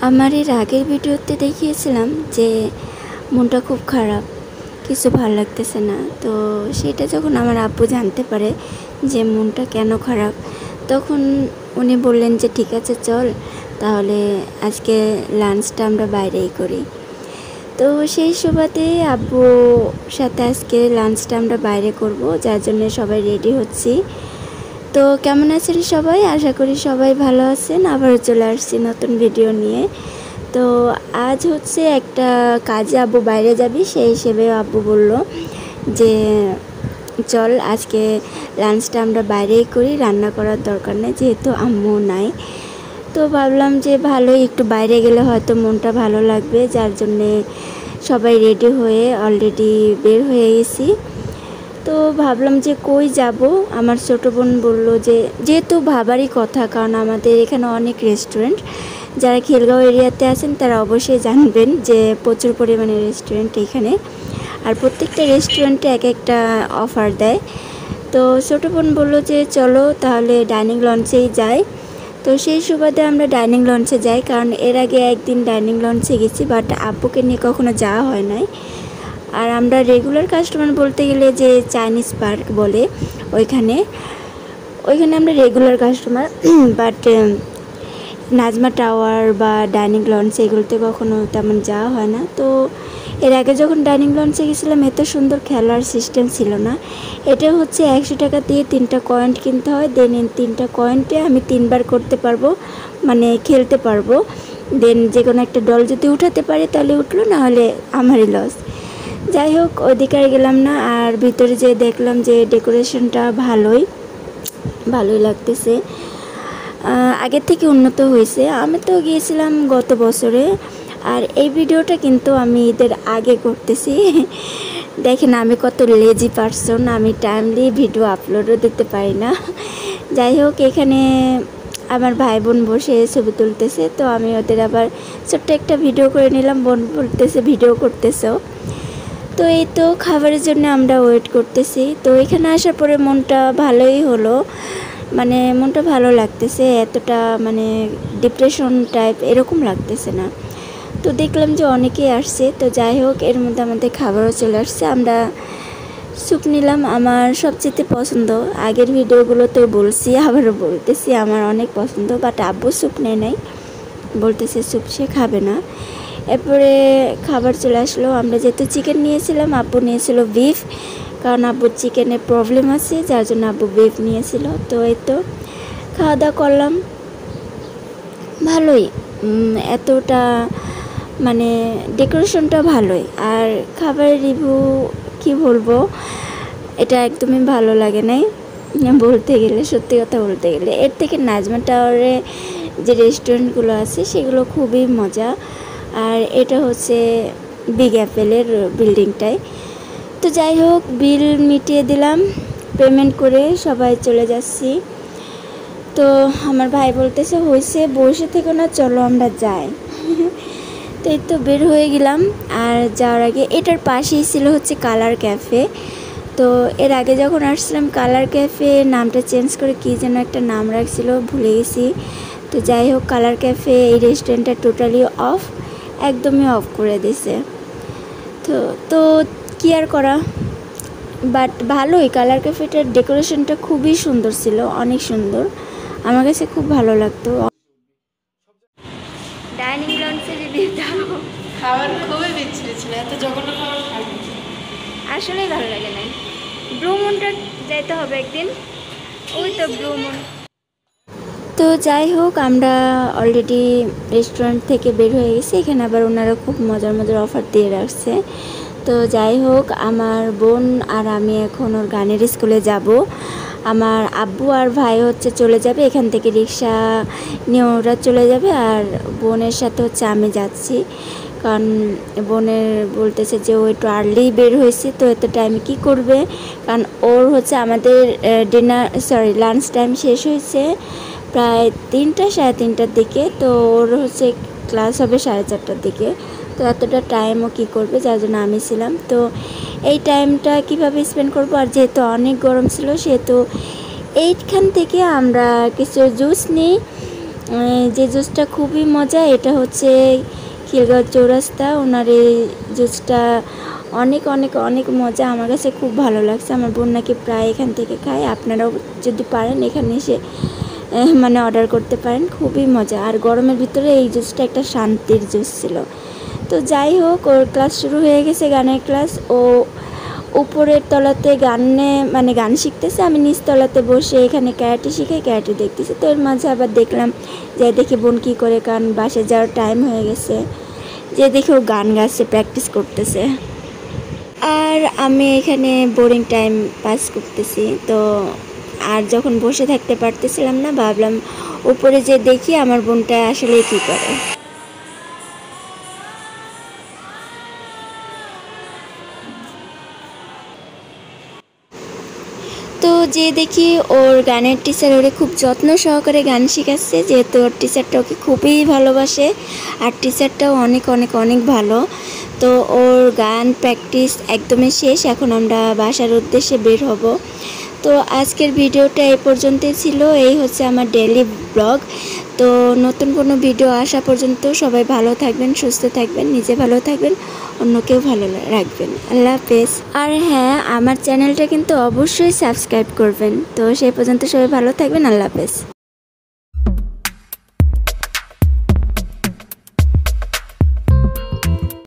আমার এর আগের ভিডিওতে দেখিয়েছিলাম যে মনটা খুব খারাপ, কিছু ভালো লাগতেছে না। তো সেটা যখন আমার আব্বু জানতে পারে যে মনটা কেন খারাপ, তখন উনি বললেন যে ঠিক আছে চল তাহলে আজকে লাঞ্চটা আমরা বাইরেই করি। তো সেই সুবাদে আব্বুর সাথে আজকে লাঞ্চটা আমরা বাইরে করব, যার জন্য সবাই রেডি হচ্ছি। তো কেমন আছেন সবাই? আশা করি সবাই ভালো আছেন। আবারও চলে আসছি নতুন ভিডিও নিয়ে। তো আজ হচ্ছে একটা কাজে আব্বু বাইরে যাবি, সেই হিসেবে আব্বু বলল যে চল আজকে লাঞ্চটা আমরা বাইরেই করি, রান্না করার দরকার নেই যেহেতু আম্মু নাই। তো ভাবলাম যে ভালোই, একটু বাইরে গেলে হয়তো মনটা ভালো লাগবে, যার জন্যে সবাই রেডি হয়ে অলরেডি বের হয়ে গেছি। তো ভাবলাম যে কই যাব। আমার ছোটো বোন বললো যে যেহেতু ভাবারই কথা, কারণ আমাদের এখানে অনেক রেস্টুরেন্ট, যারা খিলগাঁও এরিয়াতে আছেন তারা অবশ্যই জানবেন যে প্রচুর পরিমাণে রেস্টুরেন্ট এখানে, আর প্রত্যেকটা রেস্টুরেন্টে এক একটা অফার দেয়। তো ছোটো বোন বললো যে চলো তাহলে ডাইনিং লঞ্চেই যাই। তো সেই সুবাদে আমরা ডাইনিং লঞ্চে যাই, কারণ এর আগে একদিন ডাইনিং লঞ্চে গেছি, বাট আব্বুকে নিয়ে কখনো যাওয়া হয় নাই। আর আমরা রেগুলার কাস্টমার বলতে গেলে যে চাইনিজ পার্ক বলে ওইখানে আমরা regular customer, but Najma tower বা ডাইনিং লঞ্চ এগুলোতে কখনো তেমন যাওয়া হয় না। তো এর আগে যখন ডাইনিং লঞ্চে গেছিলাম এত সুন্দর খেলার সিস্টেম ছিল না। এটা হচ্ছে 100 টাকা দিয়ে 3টা কয়েন্ট কিনতে হয়, দেন 3টা কয়েন্টে আমি 3বার করতে পারবো, মানে খেলতে পারবো। দেন যে কোনো একটা দল যদি উঠাতে পারে তাহলে উঠলো, না হলে আমারই লস। যাই হোক, ওইদিকে আর গেলাম না। আর ভিতরে যেয়ে দেখলাম যে ডেকোরেশনটা ভালোই লাগতেছে, আগের থেকে উন্নত হয়েছে। আমি তো গিয়েছিলাম গত বছরে, আর এই ভিডিওটা কিন্তু আমি ঈদের আগে করতেছি। দেখেন আমি কত লেজি পারসন, আমি টাইমলি ভিডিও আপলোডও দিতে পারি না। যাই হোক, এখানে আমার ভাই বোন বসে ছবি তুলতেছে, তো আমি ওদের আবার ছোট্ট একটা ভিডিও করে নিলাম। বোন বলতেছে ভিডিও করতেছো। তো এই তো খাবারের জন্য আমরা ওয়েট করতেছি। তো এখানে আসার পরে মনটা ভালোই হলো, মানে মনটা ভালো লাগতেছে, এতটা মানে ডিপ্রেশন টাইপ এরকম লাগতেছে না। তো দেখলাম যে অনেকেই আসছে। তো যাই হোক, এর মধ্যে আমাদের খাবারও চলে আসছে। আমরা স্যুপ নিলাম, আমার সবচেয়ে পছন্দ। আগের ভিডিওগুলোতে বলছি, আবারও বলতেছি, আমার অনেক পছন্দ। বাট আব্বু স্যুপ নেয় নাই, বলতেছে স্যুপ সে খাবে না। এরপরে খাবার চলে আসলো। আমরা যেহেতু চিকেন নিয়েছিলাম, আব্বু নিয়েছিল বিফ, কারণ আব্বুর চিকেনের প্রবলেম আছে, যার জন্য আব্বু বিফ নিয়েছিল। তো এই তো খাওয়া দাওয়া করলাম, ভালোই। এতটা মানে ডেকোরেশনটা ভালোই। আর খাবারের রিভিউ কি বলবো, এটা একদমই ভালো লাগে নাই বলতে গেলে, সত্যি কথা বলতে গেলে। এর থেকে নাজমা টাওয়ারে যে রেস্টুরেন্টগুলো আছে সেগুলো খুবই মজা। আর এটা হচ্ছে বিগ অ্যাপেলের বিল্ডিংটায়। তো যাই হোক, বিল মিটিয়ে দিলাম, পেমেন্ট করে সবাই চলে যাচ্ছি। তো আমার ভাই বলতেছে হয়েছে, বসে থেকে না, চলো আমরা যাই। তো এই তো বের হয়ে গেলাম। আর যাওয়ার আগে এটার পাশেই ছিল হচ্ছে কালার ক্যাফে। তো এর আগে যখন আসছিলাম কালার ক্যাফে নামটা চেঞ্জ করে কী যেন একটা নাম রাখছিল, ভুলে গেছি। তো যাই হোক, কালার ক্যাফে এই রেস্টুরেন্টটা টোটালি অফ, একদমই অফ করে দিছে। তো কি আর করা, বাট ভালোই। কালার ক্যাফেটার ডেকোরেশনটা খুবই সুন্দর ছিল, অনেক সুন্দর, আমার কাছে খুব ভালো লাগতো। ডাইনিং লঞ্চে রিভিউ দাও। খাবার খুবই বিচ্ছিরি ছিল, এত জঘন্য খাবার খাইনি। আসলেই ভালো লাগে না। ব্লু মুনটা যাইতে হবে একদিন, ওই তো ব্লু মুন। তো যাই হোক, আমরা অলরেডি রেস্টুরেন্ট থেকে বের হয়ে গেছি। এখানে আবার ওনারা খুব মজার মজার অফার দিয়ে রাখছে। তো যাই হোক, আমার বোন আর আমি এখন ওর গানের স্কুলে যাব। আমার আব্বু আর ভাই হচ্ছে চলে যাবে, এখান থেকে রিক্সা নিয়ে ওরা চলে যাবে। আর বোনের সাথে হচ্ছে আমি যাচ্ছি, কারণ বোনের বলতেছে যে ও একটু আর্লি বের হয়েছে, তো এত টাইমে কী করবে। কারণ ওর হচ্ছে আমাদের লাঞ্চ টাইম শেষ হয়েছে প্রায় 3টা সাড়ে 3টার দিকে। তো ওর হচ্ছে ক্লাস হবে 4:30টার দিকে। তো এতটা টাইমও কী করবে, যার জন্য আমি ছিলাম। তো এই টাইমটা কিভাবে স্পেন্ড করবো, আর যেহেতু অনেক গরম ছিল সেহেতু এইখান থেকে আমরা কিছু জুস নিই, যে জুসটা খুবই মজা, এটা হচ্ছে খিলগাঁও চৌরাস্তা। ওনার এই জুসটা অনেক অনেক অনেক মজা, আমার কাছে খুব ভালো লাগছে। আমার বোন নাকি প্রায় এখান থেকে খায়। আপনারাও যদি পারেন এখানে এসে মানে অর্ডার করতে পারেন, খুবই মজা। আর গরমের ভিতরে এই জুসটা একটা শান্তির জুস ছিল। তো যাই হোক, ওর ক্লাস শুরু হয়ে গেছে, গানের ক্লাস। ও উপরের তলাতে গান শিখতেছে, আমি নিচ তলাতে বসে এখানে ক্যারাটে শিখাই, ক্যারাটে দেখতেছি। তো এর মাঝে আবার দেখলাম যে দেখি বোন কী করে, কারণ বাসে যাওয়ার টাইম হয়ে গেছে, যে দেখে ও গান গাচ্ছে, প্র্যাকটিস করতেছে। আর আমি এখানে বোরিং টাইম পাস করতেছি। তো আর যখন বসে থাকতে পারতেছিলাম না, ভাবলাম উপরে যে দেখি আমার বোনটা আসলে কী করে। তো যে দেখি ওর গানের টিচার ওরে খুব যত্ন সহকারে গান শেখাচ্ছে, যেহেতু ওর টিচারটা ওকে খুবই ভালোবাসে আর টিচারটাও অনেক অনেক অনেক ভালো। তো ওর গান প্র্যাকটিস একদমই শেষ, এখন আমরা বাসার উদ্দেশ্যে বের হব। তো আজকের ভিডিওটা এই পর্যন্তই ছিল। এই হচ্ছে আমার ডেইলি ব্লগ। তো নতুন কোনো ভিডিও আসা পর্যন্ত সবাই ভালো থাকবেন, সুস্থ থাকবেন, নিজে ভালো থাকবেন, অন্যকেও ভালো রাখবেন। আল্লাহ হাফেজ। আর হ্যাঁ, আমার চ্যানেলটা কিন্তু অবশ্যই সাবস্ক্রাইব করবেন। তো সেই পর্যন্ত সবাই ভালো থাকবেন। আল্লাহ হাফেজ।